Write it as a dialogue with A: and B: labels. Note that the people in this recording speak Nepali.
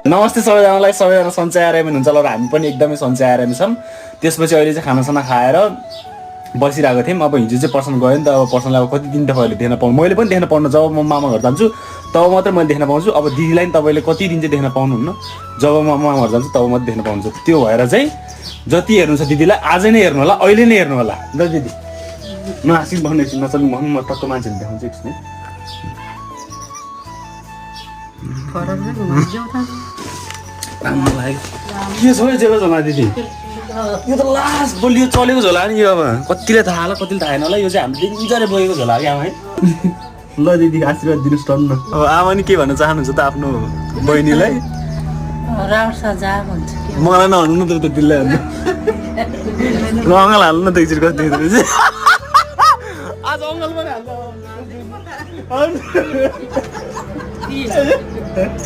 A: नमस्ते सबैजनालाई, सबैजना सन्चै आरामी हुन्छ होला र हामी पनि एकदमै सन्चै आरामी छौँ। त्यसपछि अहिले चाहिँ खानासाना खाएर बसिरहेको थियौँ। अब हिजो चाहिँ पर्सन गयो नि त, अब पर्सनलाई अब कति दिन त अहिले देख्न पाउनु, मैले पनि देख्न पाउनु। जब म मामा घर जान्छु तब मात्रै मैले देख्न पाउँछु। अब दिदीलाई नि तपाईँले कति दिन चाहिँ देख्न पाउनुहुन्न, जब म मामा घर जान्छु तब मात्रै देख्न पाउनुहुन्छ। त्यो भएर चाहिँ जति हेर्नु छ दिदीलाई आज नै हेर्नु होला, अहिले नै हेर्नु होला ल दिदी। नहाँसिक भन्ने एकछिन नचल्नु भन्नु, म टक्क मान्छेले देखाउँछु एकछिन। के छ यो जेलो झोला दिदी? यो त लास्ट बलियो चलेको झोला नि यो। अब कतिले थाहा होला कतिले थाहा छैन होला, यो चाहिँ हामीले डेन्जरै बोकेको झोला क्या आमा है। ल दिदी आशीर्वाद दिनुहोस् टन्न। अब आमा नि के भन्न चाहनुहुन्छ त आफ्नो बहिनीलाई? मलाई नहाल्नु न त दिललाई हाल्नु, अङ्गल हाल्नु न त एकचोटि कति देख्दै आज अङ्गल पनि हाल्नु।